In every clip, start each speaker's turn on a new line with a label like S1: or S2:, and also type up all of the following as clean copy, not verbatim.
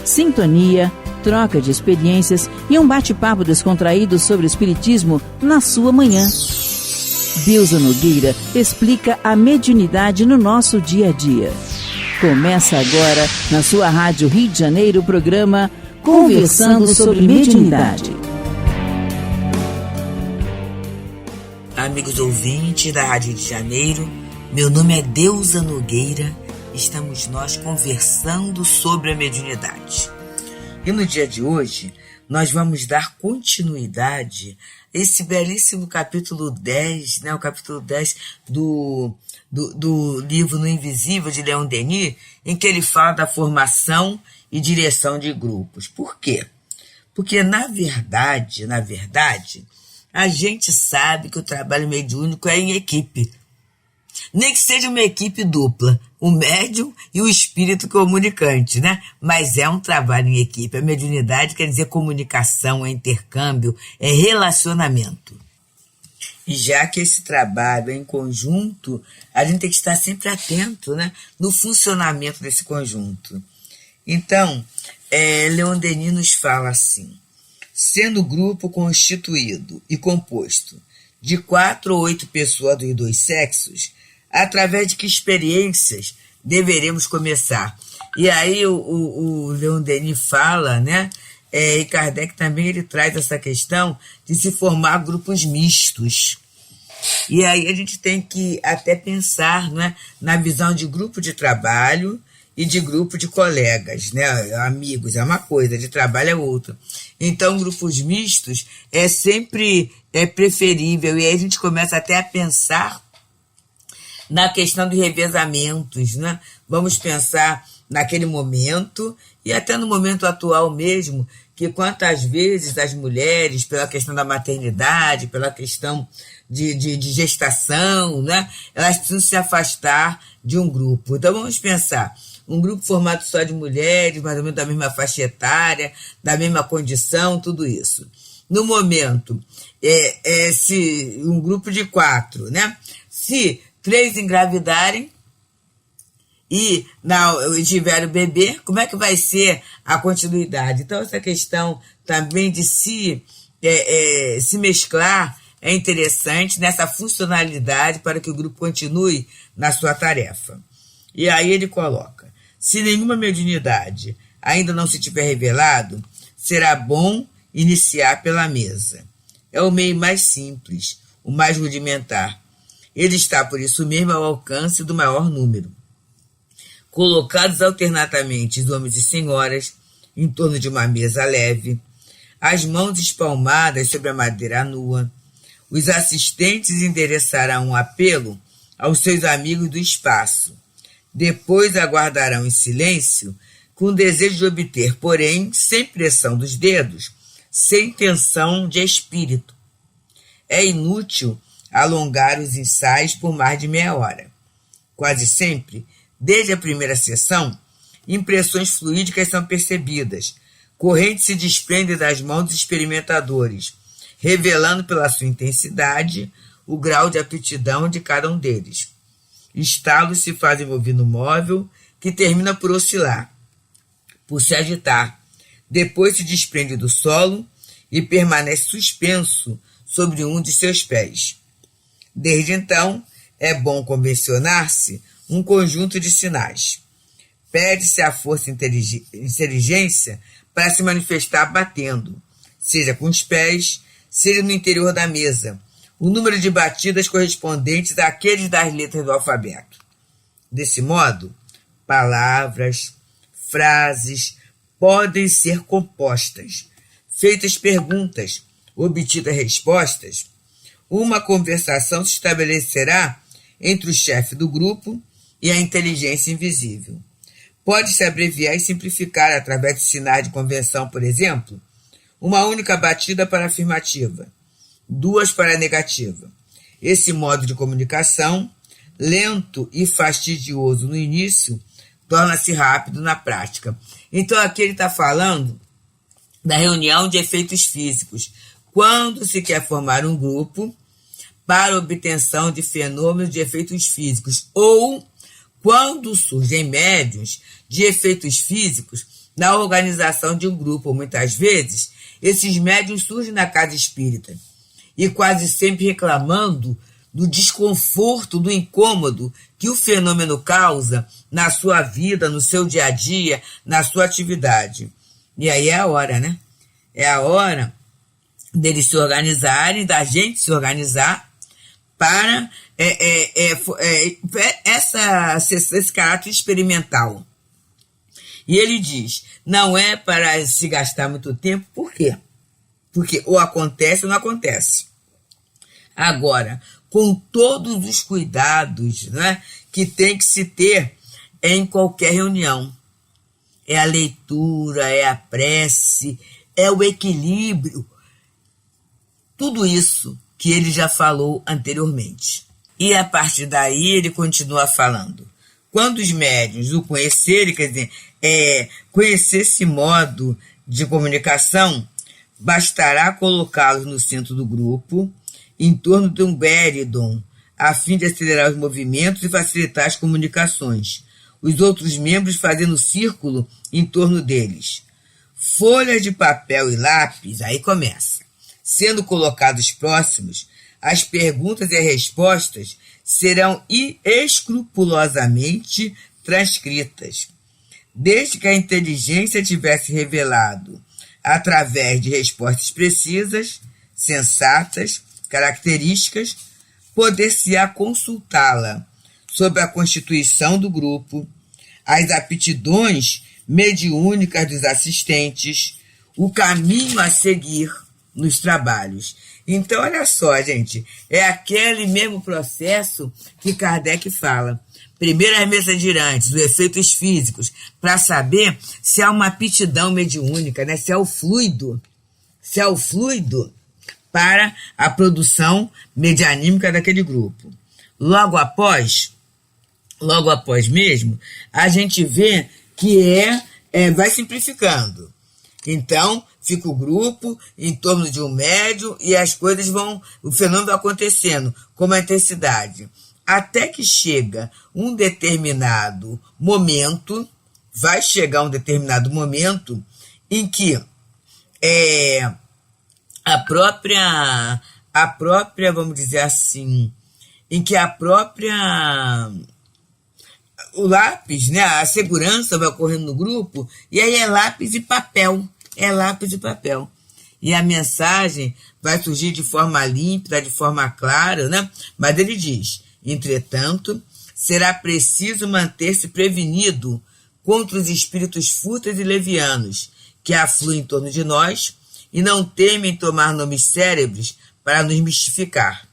S1: sintonia, troca de experiências e um bate-papo descontraído sobre o espiritismo na sua manhã. Deusa Nogueira explica a mediunidade no nosso dia a dia. Começa agora, na sua Rádio Rio de Janeiro, o programa Conversando sobre Mediunidade.
S2: Amigos ouvintes da Rádio Rio de Janeiro, meu nome é Deusa Nogueira. Estamos nós conversando sobre a mediunidade. E no dia de hoje, nós vamos dar continuidade a esse belíssimo capítulo 10, né? O capítulo 10 do livro No Invisível, de Leon Denis, em que ele fala da formação e direção de grupos. Por quê? Porque, na verdade, a gente sabe que o trabalho mediúnico é em equipe. Nem que seja uma equipe dupla, o médium e o espírito comunicante, né? Mas é um trabalho em equipe. A mediunidade quer dizer comunicação, é intercâmbio, é relacionamento. E já que esse trabalho é em conjunto, a gente tem que estar sempre atento, né, no funcionamento desse conjunto. Então, Leon Denis nos fala assim: sendo o grupo constituído e composto de 4 ou 8 pessoas dos 2 sexos, através de que experiências deveremos começar? E aí o Leon Denis fala, né? E Kardec também ele traz essa questão de se formar grupos mistos. E aí a gente tem que até pensar, né, na visão de grupo de trabalho e de grupo de colegas, né? Amigos é uma coisa, de trabalho é outra. Então, grupos mistos é sempre preferível. E aí a gente começa até a pensar na questão dos revezamentos, né? Vamos pensar naquele momento e até no momento atual mesmo, que quantas vezes as mulheres, pela questão da maternidade, pela questão de gestação, né? Elas precisam se afastar de um grupo. Então vamos pensar, um grupo formado só de mulheres, mais ou menos da mesma faixa etária, da mesma condição, tudo isso. No momento, se um grupo de 4, né? Se 3 engravidarem e tiver o bebê, como é que vai ser a continuidade? Então, essa questão também de se mesclar é interessante nessa funcionalidade para que o grupo continue na sua tarefa. E aí ele coloca: se nenhuma mediunidade ainda não se tiver revelado, será bom iniciar pela mesa. É o meio mais simples, o mais rudimentar. Ele está, por isso mesmo, ao alcance do maior número. Colocados alternadamente os homens e senhoras em torno de uma mesa leve, as mãos espalmadas sobre a madeira nua, os assistentes endereçarão um apelo aos seus amigos do espaço. Depois aguardarão em silêncio, com o desejo de obter, porém, sem pressão dos dedos, sem tensão de espírito. É inútil alongar os ensaios por mais de meia hora. Quase sempre, desde a primeira sessão, impressões fluídicas são percebidas, correntes se desprendem das mãos dos experimentadores, revelando pela sua intensidade o grau de aptidão de cada um deles. Estalos se fazem ouvir no móvel, que termina por oscilar, por se agitar. Depois se desprende do solo e permanece suspenso sobre um de seus pés. Desde então, é bom convencionar-se um conjunto de sinais. Pede-se a força e inteligência para se manifestar batendo, seja com os pés, seja no interior da mesa, o número de batidas correspondentes àqueles das letras do alfabeto. Desse modo, palavras, frases podem ser compostas, feitas perguntas, obtidas respostas. Uma conversação se estabelecerá entre o chefe do grupo e a inteligência invisível. Pode-se abreviar e simplificar através de sinais de convenção, por exemplo, uma única batida para a afirmativa, 2 para a negativa. Esse modo de comunicação, lento e fastidioso no início, torna-se rápido na prática. Então aqui ele está falando da reunião de efeitos físicos, quando se quer formar um grupo para obtenção de fenômenos de efeitos físicos, ou quando surgem médiuns de efeitos físicos na organização de um grupo. Muitas vezes, esses médiuns surgem na casa espírita e quase sempre reclamando do desconforto, do incômodo que o fenômeno causa na sua vida, no seu dia a dia, na sua atividade. E aí é a hora, né? É a hora deles se organizarem, da gente se organizar para esse caráter experimental. E ele diz, não é para se gastar muito tempo, por quê? Porque ou acontece ou não acontece. Agora, com todos os cuidados, né, que tem que se ter em qualquer reunião. É a leitura, é a prece, é o equilíbrio. Tudo isso que ele já falou anteriormente. E a partir daí ele continua falando. Quando os médiuns o conhecerem, quer dizer, conhecer esse modo de comunicação, bastará colocá-los no centro do grupo, em torno de um béridon, a fim de acelerar os movimentos e facilitar as comunicações. Os outros membros fazendo círculo em torno deles. Folhas de papel e lápis, aí começa. Sendo colocados próximos, as perguntas e as respostas serão escrupulosamente transcritas. Desde que a inteligência tivesse revelado, através de respostas precisas, sensatas, características, poder-se-á consultá-la sobre a constituição do grupo, as aptidões mediúnicas dos assistentes, o caminho a seguir nos trabalhos. Então, olha só, gente, é aquele mesmo processo que Kardec fala. Primeiro as mesas girantes, os efeitos físicos, para saber se há uma aptidão mediúnica, né? Se é o fluido para a produção medianímica daquele grupo. Logo após mesmo, a gente vê que vai simplificando. Então, fica o grupo em torno de um médium e as coisas o fenômeno vai acontecendo com uma intensidade. Até que chega um determinado momento, vai chegar um determinado momento em que a própria, vamos dizer assim, em que o lápis, né, a segurança vai ocorrendo no grupo, e aí é lápis e papel. E a mensagem vai surgir de forma límpida, de forma clara, né? Mas ele diz, entretanto, será preciso manter-se prevenido contra os espíritos fúteis e levianos que afluem em torno de nós e não temem tomar nomes cérebros para nos mistificar.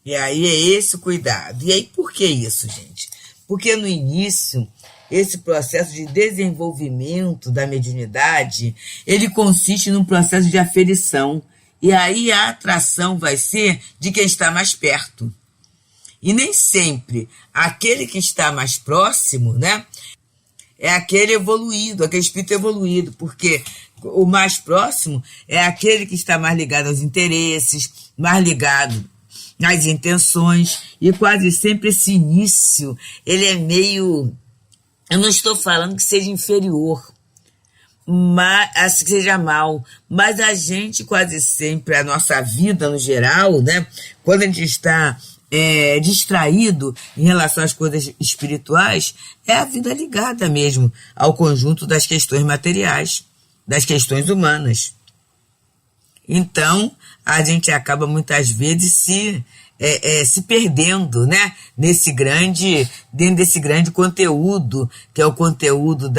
S2: E aí é esse o cuidado. E aí por que isso, gente? Porque no início, esse processo de desenvolvimento da mediunidade, ele consiste num processo de aferição. E aí a atração vai ser de quem está mais perto. E nem sempre aquele que está mais próximo, né, é aquele evoluído, aquele espírito evoluído, porque o mais próximo é aquele que está mais ligado aos interesses, mais ligado às intenções, e quase sempre esse início, ele é meio... Eu não estou falando que seja inferior, mas que seja mal, mas a gente quase sempre, a nossa vida no geral, né, quando a gente está distraído em relação às coisas espirituais, é a vida ligada mesmo ao conjunto das questões materiais, das questões humanas. Então, a gente acaba muitas vezes se perdendo, né, dentro desse grande conteúdo, que é o conteúdo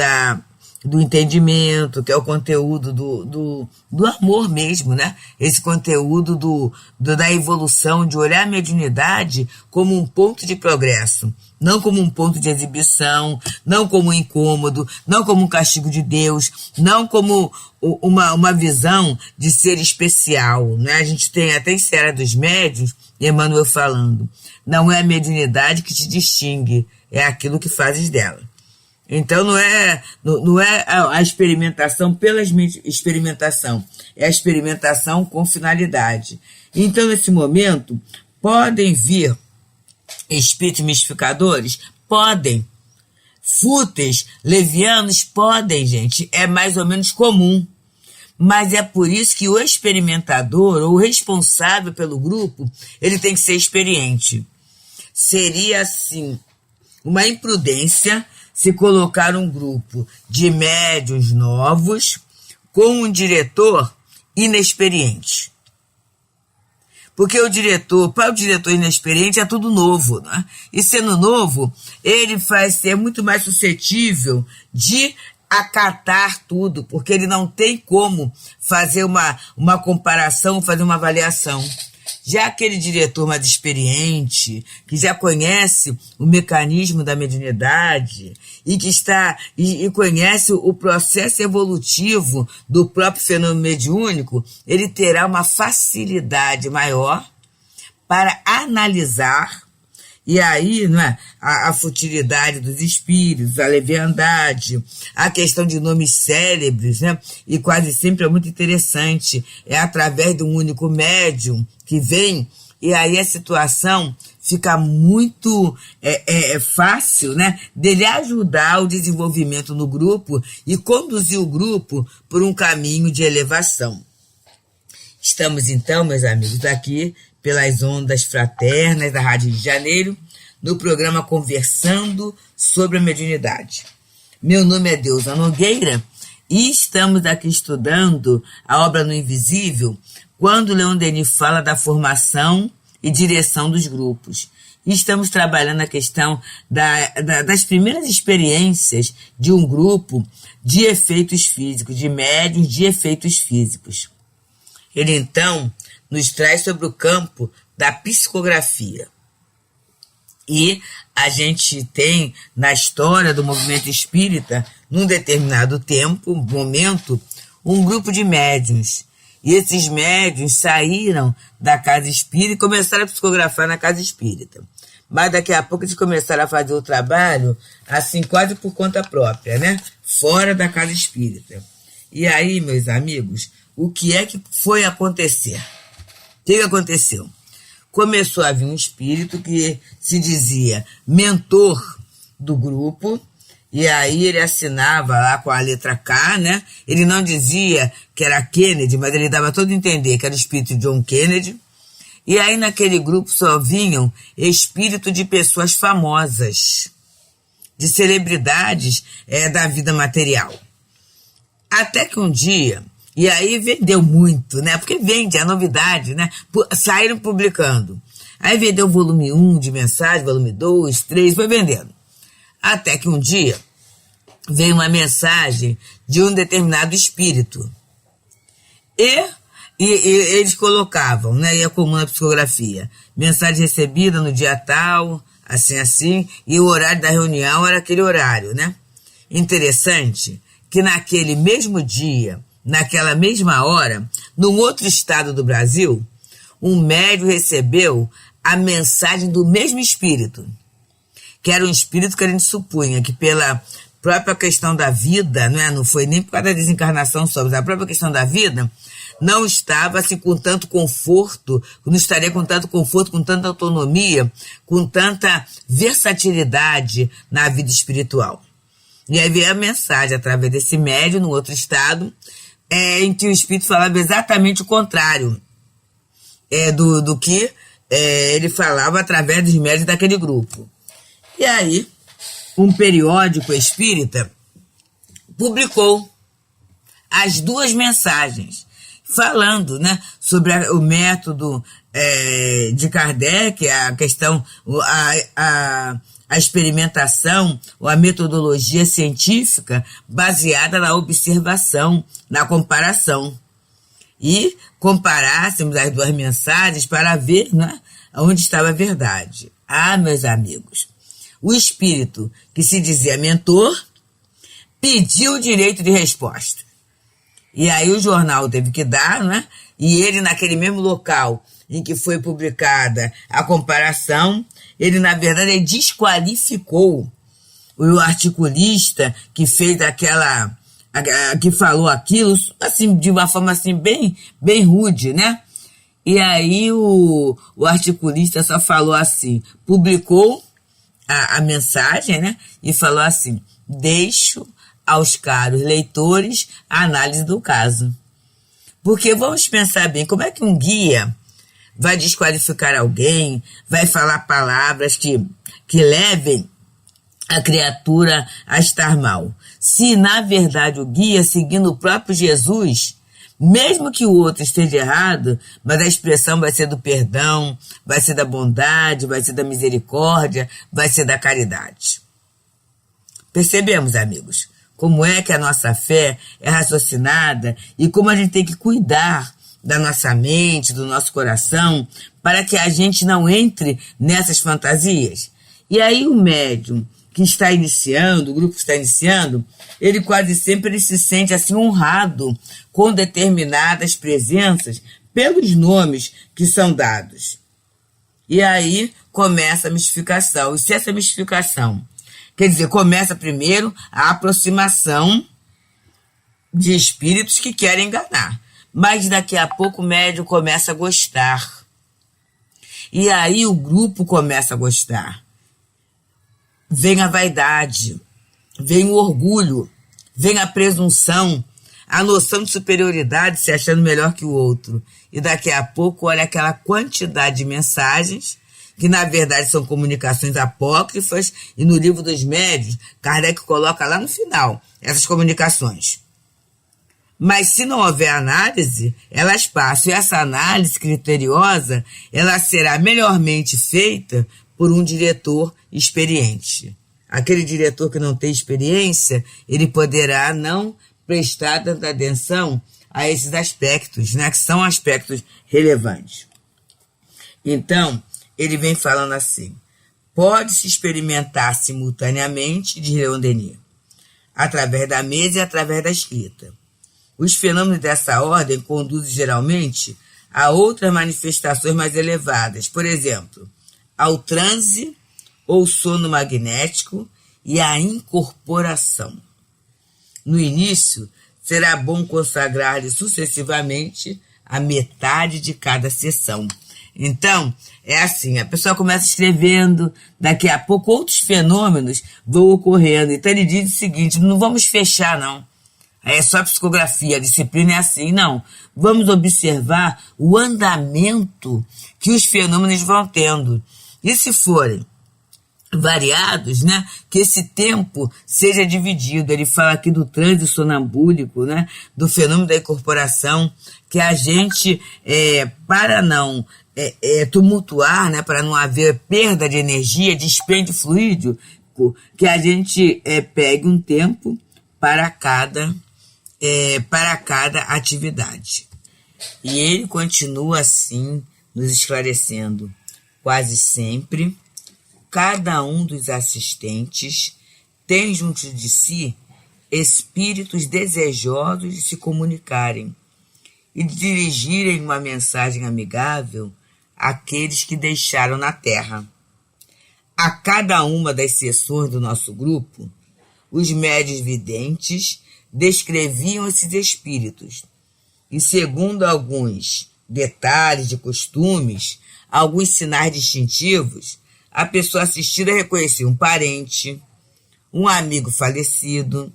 S2: do entendimento, que é o conteúdo do amor mesmo, né? Esse conteúdo da evolução, de olhar a mediunidade como um ponto de progresso, não como um ponto de exibição, não como um incômodo, não como um castigo de Deus, não como uma visão de ser especial, né? A gente tem até em Seara dos Médiuns, Emmanuel falando, não é a mediunidade que te distingue, é aquilo que fazes dela. Então não é a experimentação pela experimentação, é a experimentação com finalidade. Então, nesse momento, podem vir espíritos mistificadores? Podem. fúteis, levianos, podem, gente, é mais ou menos comum. Mas é por isso que o experimentador, ou o responsável pelo grupo, ele tem que ser experiente. Seria, assim, uma imprudência se colocar um grupo de médiuns novos com um diretor inexperiente. Porque para o diretor inexperiente é tudo novo, né? E sendo novo, ele vai ser muito mais suscetível de acatar tudo, porque ele não tem como fazer uma comparação, fazer uma avaliação. Já aquele diretor mais experiente, que já conhece o mecanismo da mediunidade e conhece o processo evolutivo do próprio fenômeno mediúnico, ele terá uma facilidade maior para analisar. E aí, né, a futilidade dos espíritos, a leviandade, a questão de nomes célebres, né, e quase sempre é muito interessante, é através de um único médium que vem, e aí a situação fica muito fácil, né, dele ajudar o desenvolvimento no grupo e conduzir o grupo por um caminho de elevação. Estamos então, meus amigos, aqui pelas ondas fraternas da Rádio Rio de Janeiro, no programa Conversando sobre a Mediunidade. Meu nome é Deusa Nogueira e estamos aqui estudando a obra No Invisível, quando Leon Denis fala da formação e direção dos grupos. E estamos trabalhando a questão das primeiras experiências de um grupo de efeitos físicos, de médiuns de efeitos físicos. Ele, então, nos traz sobre o campo da psicografia. E a gente tem, na história do movimento espírita, num determinado tempo, momento, um grupo de médiuns. E esses médiuns saíram da casa espírita e começaram a psicografar na casa espírita. Mas daqui a pouco eles começaram a fazer o trabalho, assim, quase por conta própria, né? Fora da casa espírita. E aí, meus amigos, o que é que foi acontecer? O que aconteceu? Começou a vir um espírito que se dizia mentor do grupo, e aí ele assinava lá com a letra K, né? Ele não dizia que era Kennedy, mas ele dava todo a entender que era o espírito de John Kennedy. E aí naquele grupo só vinham espíritos de pessoas famosas, de celebridades da vida material. Até que um dia... E aí vendeu muito, né? Porque vende, é novidade, né? Saíram publicando. Aí vendeu o volume 1 de mensagem, volume 2, 3, foi vendendo. Até que um dia veio uma mensagem de um determinado espírito. E eles colocavam, né? E é comum na psicografia. Mensagem recebida no dia tal, assim, e o horário da reunião era aquele horário, né? Interessante que naquele mesmo dia, naquela mesma hora, num outro estado do Brasil, um médium recebeu a mensagem do mesmo espírito, que era um espírito que a gente supunha que pela própria questão da vida, não foi nem por causa da desencarnação só, mas a própria questão da vida, não estava assim, com tanto conforto, não estaria com tanto conforto, com tanta autonomia, com tanta versatilidade na vida espiritual. E aí veio a mensagem através desse médium, no outro estado, em que o espírito falava exatamente o contrário do que ele falava através dos médiuns daquele grupo. E aí, um periódico espírita publicou as duas mensagens, falando, né, sobre o método de Kardec, a questão, a experimentação ou a metodologia científica baseada na observação, na comparação. E comparássemos as duas mensagens para ver, né, onde estava a verdade. Ah, meus amigos, o espírito que se dizia mentor pediu o direito de resposta. E aí o jornal teve que dar, né? E ele, naquele mesmo local em que foi publicada a comparação, ele, na verdade, ele desqualificou o articulista que fez que falou aquilo, assim, de uma forma assim, bem rude, né? E aí o articulista só falou assim, publicou a mensagem, né? E falou assim: deixo aos caros leitores a análise do caso. Porque vamos pensar bem, como é que um guia vai desqualificar alguém, vai falar palavras que levem a criatura a estar mal? Se, na verdade, o guia, seguindo o próprio Jesus, mesmo que o outro esteja errado, mas a expressão vai ser do perdão, vai ser da bondade, vai ser da misericórdia, vai ser da caridade. Percebemos, amigos, como é que a nossa fé é raciocinada e como a gente tem que cuidar da nossa mente, do nosso coração, para que a gente não entre nessas fantasias. E aí o médium que está iniciando, o grupo que está iniciando, ele quase sempre se sente assim honrado com determinadas presenças pelos nomes que são dados. E aí começa a mistificação. E se essa mistificação, quer dizer, começa primeiro a aproximação de espíritos que querem enganar. Mas daqui a pouco o médium começa a gostar. E aí o grupo começa a gostar. Vem a vaidade, vem o orgulho, vem a presunção, a noção de superioridade, se achando melhor que o outro. E daqui a pouco, olha aquela quantidade de mensagens, que na verdade são comunicações apócrifas, e no livro dos médiuns, Kardec coloca lá no final essas comunicações. Mas se não houver análise, elas passam. E essa análise criteriosa, ela será melhormente feita por um diretor experiente. Aquele diretor que não tem experiência, ele poderá não prestar tanta atenção a esses aspectos, né, que são aspectos relevantes. Então, ele vem falando assim: pode-se experimentar simultaneamente, de Leon Denis, através da mesa e através da escrita. Os fenômenos dessa ordem conduzem geralmente a outras manifestações mais elevadas, por exemplo, ao transe ou sono magnético e à incorporação. No início, será bom consagrar-lhe sucessivamente a metade de cada sessão. Então, é assim, a pessoa começa escrevendo, daqui a pouco outros fenômenos vão ocorrendo. Então ele diz o seguinte: não vamos fechar, não. É só psicografia, a disciplina é assim, não. Vamos observar o andamento que os fenômenos vão tendo. E se forem variados, né, que esse tempo seja dividido. Ele fala aqui do transe sonambúlico, né, do fenômeno da incorporação, que a gente, para não tumultuar, né, para não haver perda de energia, dispêndio fluídico, que a gente pegue um tempo para cada atividade. E ele continua assim, nos esclarecendo: quase sempre, cada um dos assistentes tem junto de si espíritos desejosos de se comunicarem e de dirigirem uma mensagem amigável àqueles que deixaram na Terra. A cada uma das sessões do nosso grupo, os médiuns videntes descreviam esses espíritos e, segundo alguns detalhes de costumes, alguns sinais distintivos, a pessoa assistida reconhecia um parente, um amigo falecido,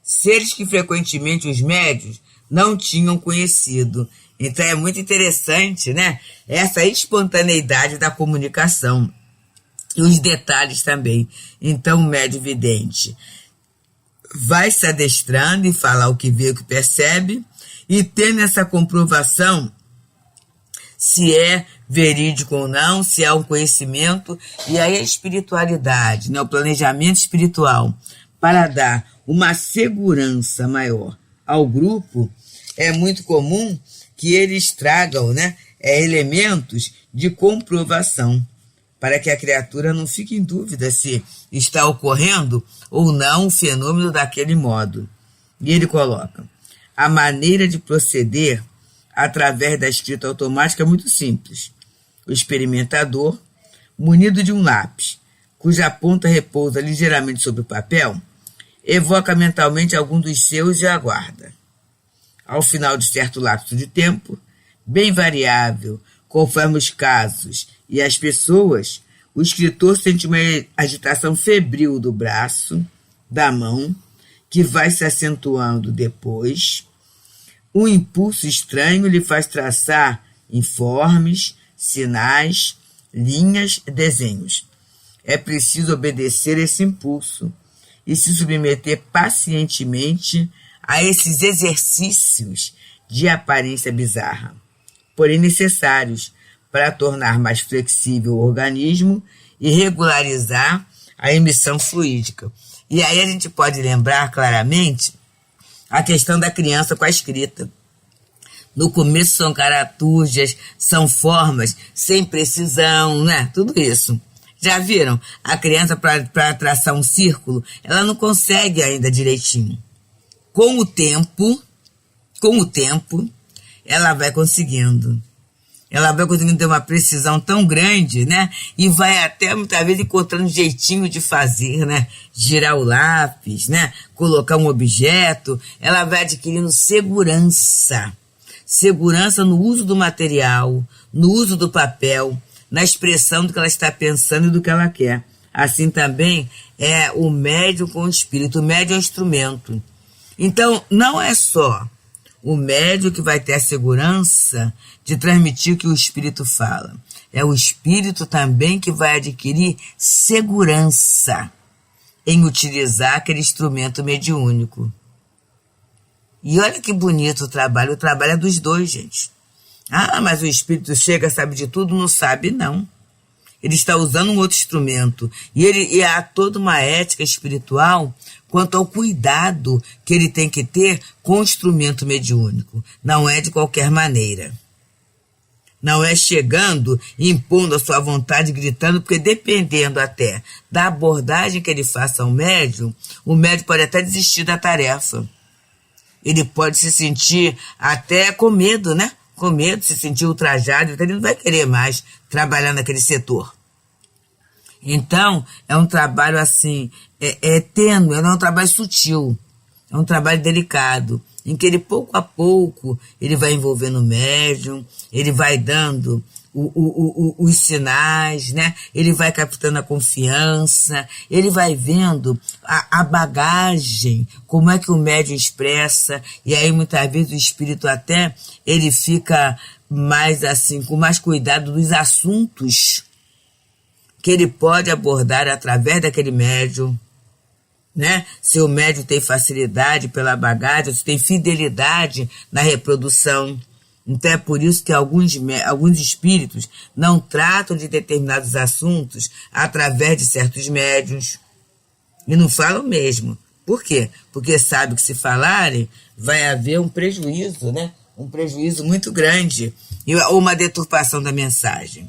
S2: seres que frequentemente os médiuns não tinham conhecido. Então é muito interessante, né, essa espontaneidade da comunicação e os detalhes também. Então o médium vidente vai se adestrando em falar o que vê, o que percebe, e tendo essa comprovação se é verídico ou não, se há um conhecimento, e aí a espiritualidade, né, o planejamento espiritual, para dar uma segurança maior ao grupo. É muito comum que eles tragam, né, elementos de comprovação, para que a criatura não fique em dúvida se está ocorrendo ou não o fenômeno daquele modo. E ele coloca: a maneira de proceder através da escrita automática é muito simples. O experimentador, munido de um lápis, cuja ponta repousa ligeiramente sobre o papel, evoca mentalmente algum dos seus e aguarda. Ao final de certo lapso de tempo, bem variável, conforme os casos e as pessoas, O escritor sente uma agitação febril do braço, da mão, que vai se acentuando depois. Um impulso estranho lhe faz traçar informes, sinais, linhas, desenhos. É preciso obedecer esse impulso e se submeter pacientemente a esses exercícios de aparência bizarra, porém necessários para tornar mais flexível o organismo e regularizar a emissão fluídica. E aí a gente pode lembrar claramente a questão da criança com a escrita. No começo são caraturgias, são formas sem precisão, né? Tudo isso. Já viram? A criança, para traçar um círculo, ela não consegue ainda direitinho. Com o tempo, ela vai conseguindo. Ela vai conseguindo ter uma precisão tão grande, né? E vai até, muitas vezes, encontrando um jeitinho de fazer, né? Girar o lápis, né? Colocar um objeto. Ela vai adquirindo segurança. Segurança no uso do material, no uso do papel, na expressão do que ela está pensando e do que ela quer. Assim também é o médium com o espírito. O médium é um instrumento. Então, não é só o médium que vai ter a segurança de transmitir o que o espírito fala. É o espírito também que vai adquirir segurança em utilizar aquele instrumento mediúnico. E olha que bonito o trabalho é dos dois, gente. Ah, mas o espírito chega, sabe de tudo? Não sabe, não. Ele está usando um outro instrumento. E há toda uma ética espiritual quanto ao cuidado que ele tem que ter com o instrumento mediúnico. Não é de qualquer maneira. Não é chegando e impondo a sua vontade, gritando, porque dependendo até da abordagem que ele faça ao médium, o médium pode até desistir da tarefa. Ele pode se sentir até com medo, né? Com medo, se sentir ultrajado, ele não vai querer mais trabalhar naquele setor. Então, é um trabalho assim, tênue, não é um trabalho sutil, é um trabalho delicado, em que ele pouco a pouco, ele vai envolvendo o médium, ele vai dando os sinais, né? Ele vai captando a confiança, ele vai vendo a bagagem, como é que o médium expressa, e aí muitas vezes o espírito até, ele fica mais assim, com mais cuidado dos assuntos que ele pode abordar através daquele médium, né? Se o médium tem facilidade pela bagagem, se tem fidelidade na reprodução. Então é por isso que alguns espíritos não tratam de determinados assuntos através de certos médiuns. E não falam mesmo. Por quê? Porque sabe que se falarem, vai haver um prejuízo, né? Um prejuízo muito grande. Ou uma deturpação da mensagem.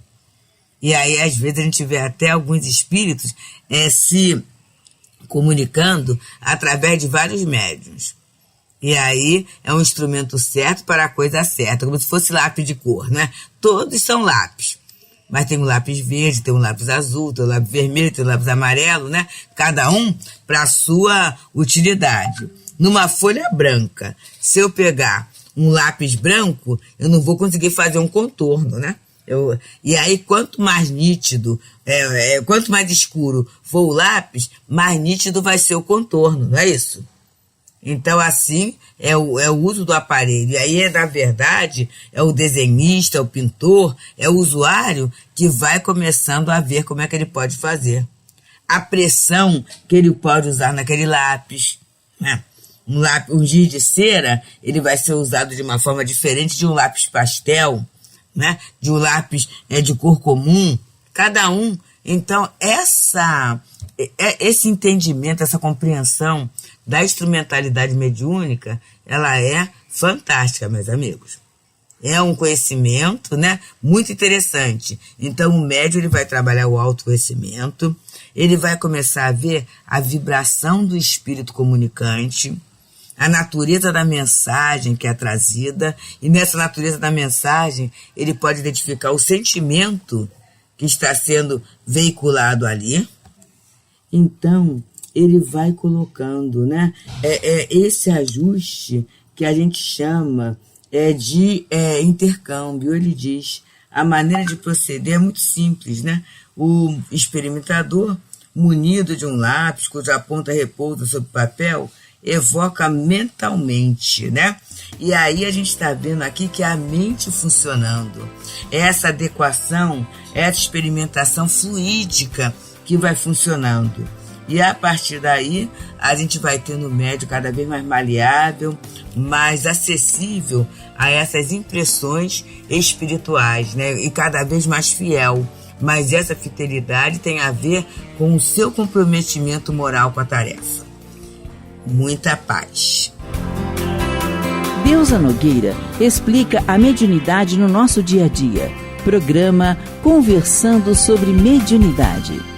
S2: E aí, às vezes, a gente vê até alguns espíritos se comunicando através de vários médiuns. E aí é um instrumento certo para a coisa certa, como se fosse lápis de cor, né? Todos são lápis. Mas tem um lápis verde, tem um lápis azul, tem um lápis vermelho, tem um lápis amarelo, né? Cada um para a sua utilidade. Numa folha branca, se eu pegar um lápis branco, eu não vou conseguir fazer um contorno, né? E aí, quanto mais nítido, quanto mais escuro for o lápis, mais nítido vai ser o contorno, não é isso? Então, assim, é o uso do aparelho. E aí, na verdade, é o desenhista, é o pintor, é o usuário que vai começando a ver como é que ele pode fazer. A pressão que ele pode usar naquele lápis, né? Um giz de cera, ele vai ser usado de uma forma diferente de um lápis pastel, né? De um lápis de cor comum, cada um. Então, esse entendimento, essa compreensão da instrumentalidade mediúnica, ela é fantástica, meus amigos. É um conhecimento, né, muito interessante. Então, o médium ele vai trabalhar o autoconhecimento, ele vai começar a ver a vibração do espírito comunicante, a natureza da mensagem que é trazida, e nessa natureza da mensagem ele pode identificar o sentimento que está sendo veiculado ali. Então, ele vai colocando, né? Esse ajuste que a gente chama de intercâmbio. Ele diz, a maneira de proceder é muito simples, né? O experimentador, munido de um lápis cuja ponta repousa sobre o papel, evoca mentalmente, né? E aí a gente está vendo aqui que é a mente funcionando. Essa adequação, essa experimentação fluídica que vai funcionando. E a partir daí, a gente vai tendo um médio cada vez mais maleável, mais acessível a essas impressões espirituais, né? E cada vez mais fiel. Mas essa fidelidade tem a ver com o seu comprometimento moral com a tarefa. Muita paz.
S1: Deusa Nogueira explica a mediunidade no nosso dia a dia. Programa Conversando sobre Mediunidade.